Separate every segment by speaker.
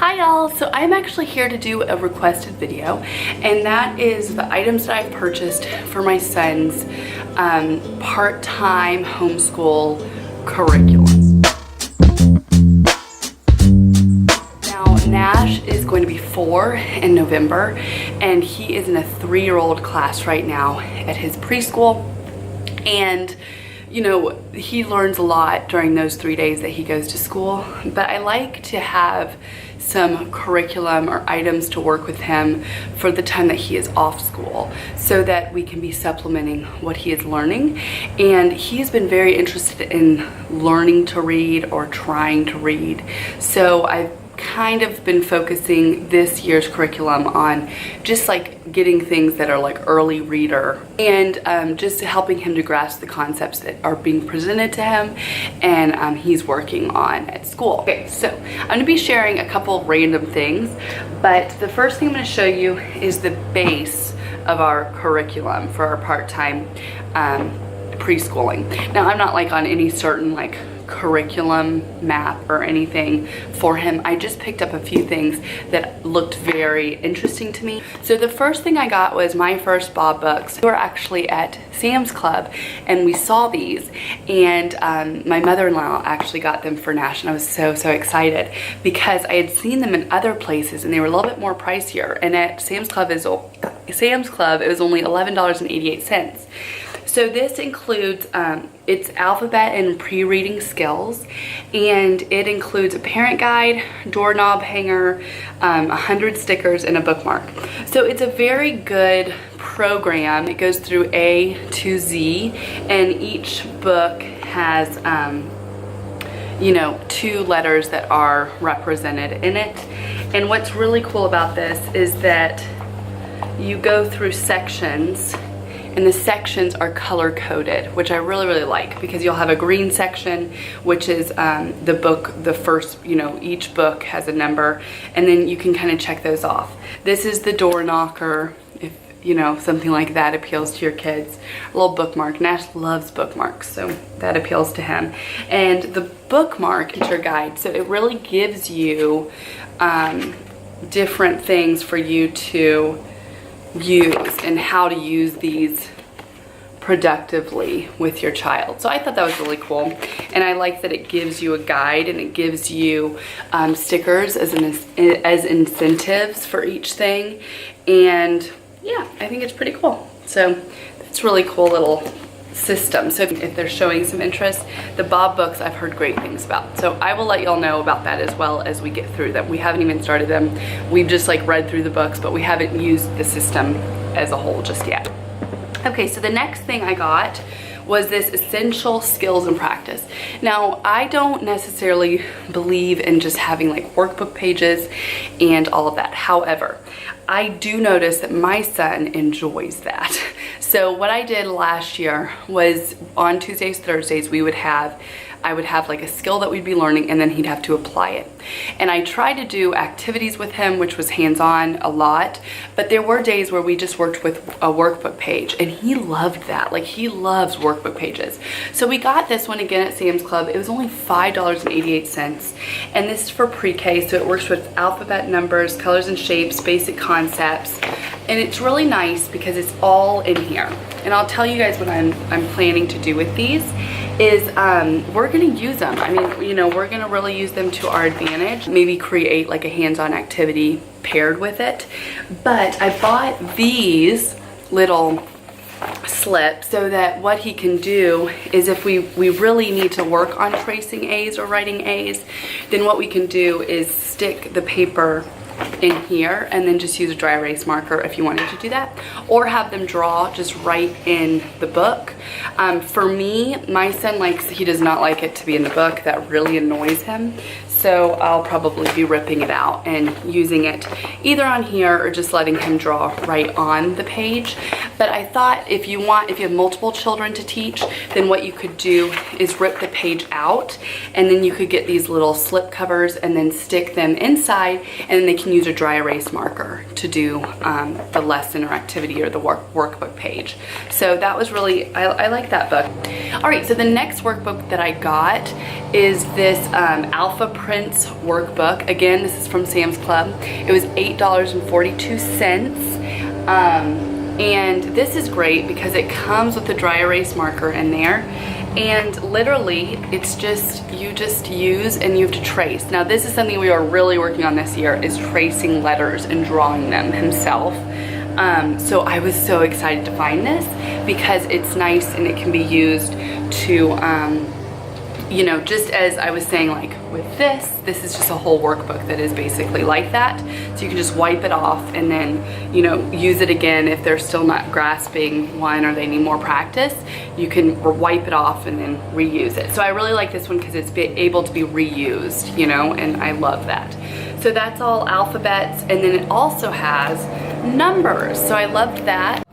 Speaker 1: Hi y'all, so I'm actually here to do a requested video, and that is the items that I've purchased for my son's part-time homeschool curriculum. Now Nash is going to be 4 in November, and he is in a 3-year-old class right now at his preschool, and you know, he learns a lot during those 3 days that he goes to school, but I like to have some curriculum or items to work with him for the time that he is off school so that we can be supplementing what he is learning. And he's been very interested in learning to read or trying to read. So I've kind of been focusing this year's curriculum on just like getting things that are like early reader and just helping him to grasp the concepts that are being presented to him and he's working on at school. Okay, so I'm going to be sharing a couple random things, but the first thing I'm going to show you is the base of our curriculum for our part-time preschooling. Now I'm not like on any certain like curriculum map or anything for him. I just picked up a few things that looked very interesting to me. So the first thing I got was my first Bob books. We were actually at Sam's Club and we saw these, and my mother-in-law actually got them for Nash, and I was so excited because I had seen them in other places and they were a little bit more pricier, and at Sam's Club it was only $11.88. So this includes, it's alphabet and pre-reading skills, and it includes a parent guide, doorknob hanger, 100 stickers, and a bookmark. So it's a very good program. It goes through A to Z, and each book has, you know, 2 letters that are represented in it. And what's really cool about this is that you go through sections, and the sections are color coded, which I really like, because you'll have a green section, which is the book, the first, you know, each book has a number, and then you can kind of check those off. This is the door knocker, if you know, something like that appeals to your kids. A little bookmark. Nash loves bookmarks, so that appeals to him. And the bookmark is your guide, so it really gives you different things for you to use and how to use these productively with your child. So I thought that was really cool, and I like that it gives you a guide and it gives you stickers as incentives for each thing, and yeah, I think it's pretty cool. So it's really cool little system. So if they're showing some interest, the Bob books I've heard great things about, so I will let y'all know about that as well as we get through them. We haven't even started them. We've just like read through the books, but we haven't used the system as a whole just yet. Okay, so the next thing I got was this essential skills and practice. Now, I don't necessarily believe in just having like workbook pages and all of that. However, I do notice that my son enjoys that. So what I did last year was on Tuesdays, Thursdays, I would have like a skill that we'd be learning, and then he'd have to apply it. And I tried to do activities with him, which was hands-on a lot, but there were days where we just worked with a workbook page, and he loved that. Like, he loves workbook pages. So we got this one again at Sam's Club. It was only $5.88, and this is for pre-K, so it works with alphabet, numbers, colors and shapes, basic concepts, and it's really nice because it's all in here. And I'll tell you guys what I'm planning to do with these is we're gonna use them. I mean, you know, we're gonna really use them to our advantage. Maybe create like a hands-on activity paired with it. But I bought these little slips so that what he can do is, if we really need to work on tracing A's or writing A's, then what we can do is stick the paper in here and then just use a dry erase marker if you wanted to do that, or have them draw just right in the book. For me, my son he does not like it to be in the book. That really annoys him. So I'll probably be ripping it out and using it either on here or just letting him draw right on the page. But I thought if you have multiple children to teach, then what you could do is rip the page out, and then you could get these little slip covers and then stick them inside, and then they can use a dry erase marker to do the lesson or activity or the workbook page. So that was really, I like that book. All right, so the next workbook that I got is this Alpha Fingerprints workbook. Again, this is from Sam's Club. It was $8.42. And this is great because it comes with a dry erase marker in there. And literally, it's just, you just use and you have to trace. Now, this is something we are really working on this year, is tracing letters and drawing them himself. So I was so excited to find this because it's nice and it can be used to, you know, just as I was saying, like with this is just a whole workbook that is basically like that. So you can just wipe it off and then, you know, use it again if they're still not grasping one or they need more practice. You can wipe it off and then reuse it. So I really like this one because it's able to be reused, you know, and I love that. So that's all alphabets, and then it also has numbers. So I loved that.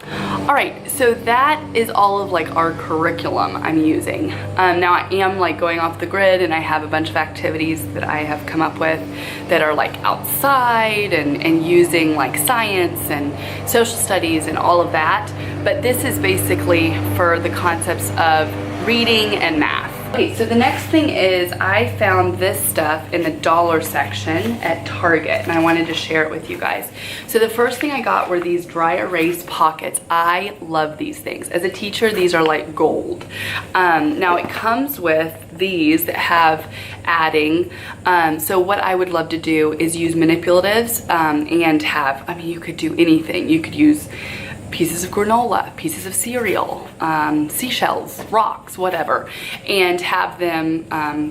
Speaker 1: All right, so that is all of like our curriculum I'm using. Now I am like going off the grid, and I have a bunch of activities that I have come up with that are like outside and using like science and social studies and all of that. But this is basically for the concepts of reading and math. Okay, so the next thing is I found this stuff in the dollar section at Target, and I wanted to share it with you guys. So the first thing I got were these dry erase pockets. I love these things. As a teacher, these are like gold. Now it comes with these that have adding. So what I would love to do is use manipulatives and have, I mean, you could do anything. You could use pieces of granola, pieces of cereal, seashells, rocks, whatever, and have them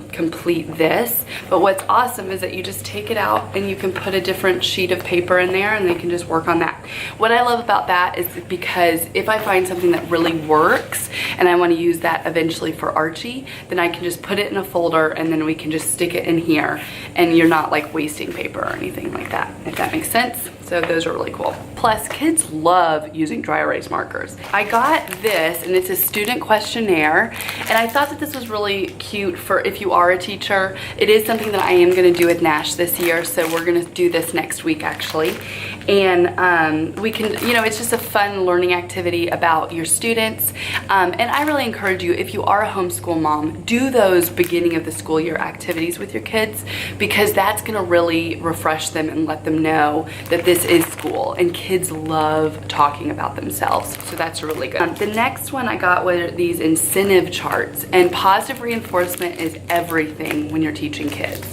Speaker 1: complete this. But what's awesome is that you just take it out and you can put a different sheet of paper in there and they can just work on that. What I love about that is because if I find something that really works and I want to use that eventually for Archie, then I can just put it in a folder and then we can just stick it in here and you're not like wasting paper or anything like that, if that makes sense. So those are really cool. Plus, kids love using dry erase markers. I got this, and it's a student questionnaire, and I thought that this was really cute for if you are a teacher. It is something that I am gonna do with Nash this year, so we're gonna do this next week actually. And we can, you know, it's just a fun learning activity about your students. And I really encourage you, if you are a homeschool mom, do those beginning of the school year activities with your kids, because that's gonna really refresh them and let them know that this is school, and kids love talking about themselves, so that's really good. The next one I got were these incentive charts, and positive reinforcement is everything when you're teaching kids.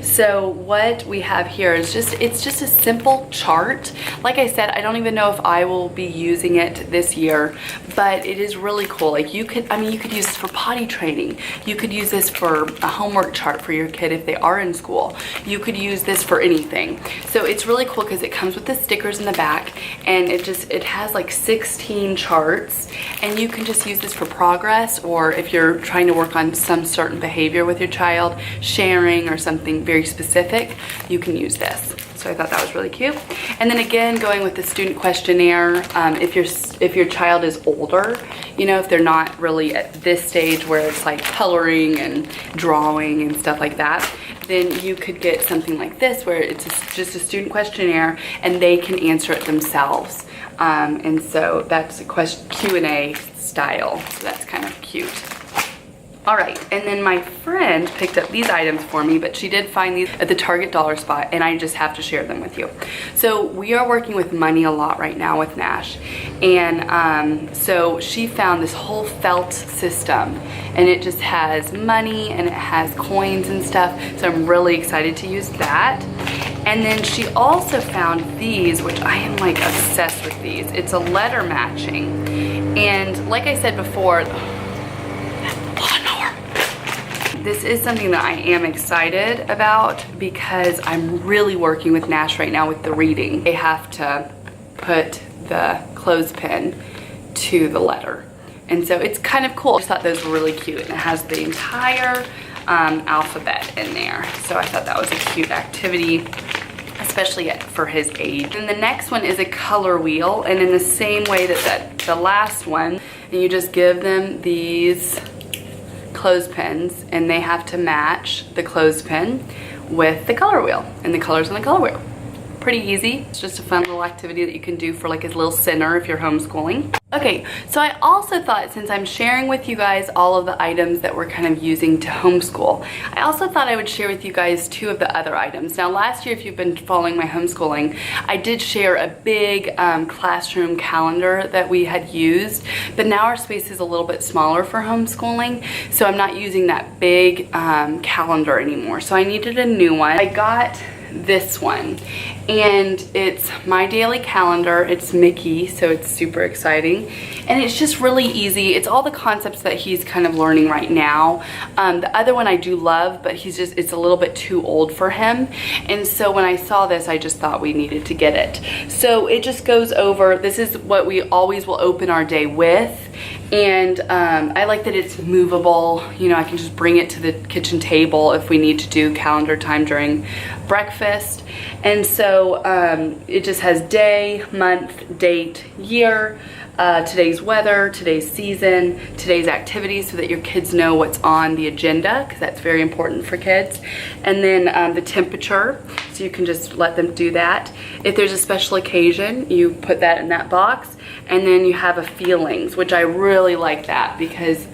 Speaker 1: So what we have here is it's just a simple chart. Like I said, I don't even know if I will be using it this year, but it is really cool. Like you could use this for potty training. You could use this for a homework chart for your kid if they are in school. You could use this for anything. So it's really cool because it comes with the stickers in the back, and it has like 16 charts, and you can just use this for progress, or if you're trying to work on some certain behavior with your child, sharing or something very specific, you can use this. So I thought that was really cute. And then again, going with the student questionnaire, if your child is older, you know, if they're not really at this stage where it's like coloring and drawing and stuff like that, then you could get something like this where it's just a student questionnaire and they can answer it themselves. And so that's a Q&A style, so that's kind of cute. All right, and then my friend picked up these items for me, but she did find these at the Target dollar spot, and I just have to share them with you. So we are working with money a lot right now with Nash, and so she found this whole felt system, and it just has money and it has coins and stuff, so I'm really excited to use that. And then she also found these, which I am like obsessed with these. It's a letter matching, and like I said before, this is something that I am excited about because I'm really working with Nash right now with the reading. They have to put the clothespin to the letter. And so it's kind of cool. I just thought those were really cute, and it has the entire alphabet in there. So I thought that was a cute activity, especially for his age. And the next one is a color wheel, and in the same way that the last one, and you just give them these clothespins, and they have to match the clothespin with the color wheel and the colors on the color wheel. pretty easy. It's just a fun little activity that you can do for like a little center if you're homeschooling. Okay, so I also thought, since I'm sharing with you guys all of the items that we're kind of using to homeschool, I also thought I would share with you guys 2 of the other items. Now last year, if you've been following my homeschooling, I did share a big classroom calendar that we had used, but now our space is a little bit smaller for homeschooling, so I'm not using that big calendar anymore. So I needed a new one. I got this one, and it's my daily calendar. It's Mickey, so it's super exciting, and it's just really easy. It's all the concepts that he's kind of learning right now. The other one I do love, but it's a little bit too old for him, and so when I saw this, I just thought we needed to get it. So it just goes over, this is what we always will open our day with, and I like that it's movable. You know, I can just bring it to the kitchen table if we need to do calendar time during breakfast. And so it just has day, month, date, year, today's weather, today's season, today's activities, so that your kids know what's on the agenda, because that's very important for kids. And then the temperature, so you can just let them do that. If there's a special occasion, you put that in that box. And then you have a feelings, which I really like that, because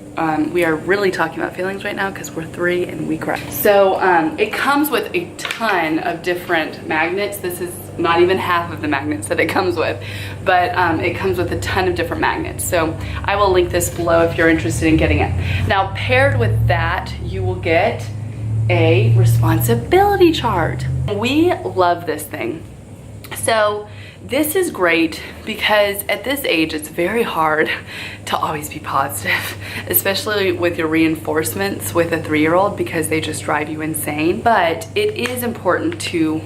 Speaker 1: we are really talking about feelings right now because we're 3 and we cry. So it comes with a ton of different magnets. This is not even half of the magnets that it comes with, but it comes with a ton of different magnets. So I will link this below if you're interested in getting it. Now, paired with that, you will get a responsibility chart. We love this thing. So this is great because at this age, it's very hard to always be positive, especially with your reinforcements with a 3-year-old, because they just drive you insane. But it is important to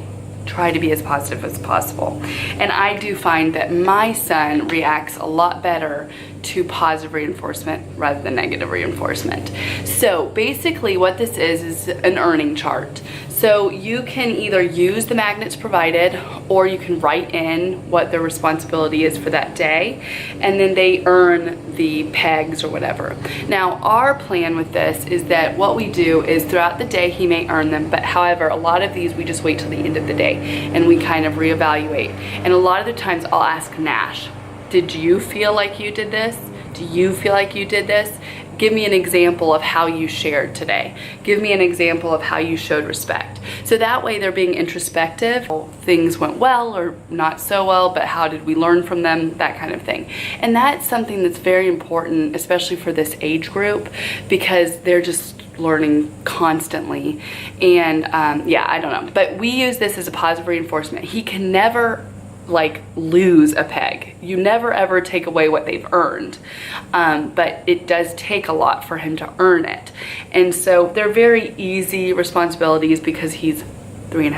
Speaker 1: try to be as positive as possible. And I do find that my son reacts a lot better to positive reinforcement rather than negative reinforcement. So basically what this is an earning chart. So you can either use the magnets provided, or you can write in what their responsibility is for that day, and then they earn the pegs or whatever. Now, our plan with this is that what we do is throughout the day he may earn them, but however, a lot of these we just wait till the end of the day and we kind of reevaluate. And a lot of the times I'll ask Nash, did you feel like you did this? Do you feel like you did this? Give me an example of how you shared today. Give me an example of how you showed respect. So that way they're being introspective. Things went well or not so well, but how did we learn from them? That kind of thing. And that's something that's very important, especially for this age group, because they're just learning constantly. And yeah, I don't know. But we use this as a positive reinforcement. He can never like lose a peg. You never ever take away what they've earned, but it does take a lot for him to earn it. And so they're very easy responsibilities because he's 3.5.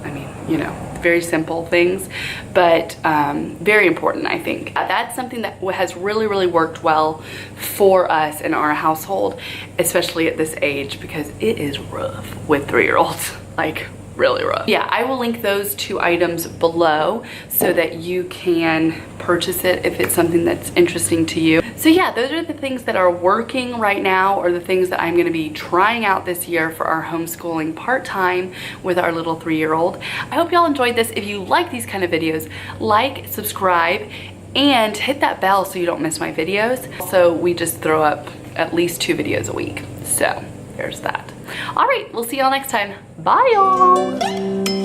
Speaker 1: I mean, you know, very simple things, but very important, I think. That's something that has really worked well for us in our household, especially at this age, because it is rough with 3-year-olds, like really rough. Yeah, I will link those 2 items below so that you can purchase it if it's something that's interesting to you. So yeah, those are the things that are working right now, or the things that I'm going to be trying out this year for our homeschooling part-time with our little 3-year-old. I hope y'all enjoyed this. If you like these kind of videos, like, subscribe, and hit that bell so you don't miss my videos. So we just throw up at least 2 videos a week. So there's that. All right, we'll see y'all next time. Bye, y'all.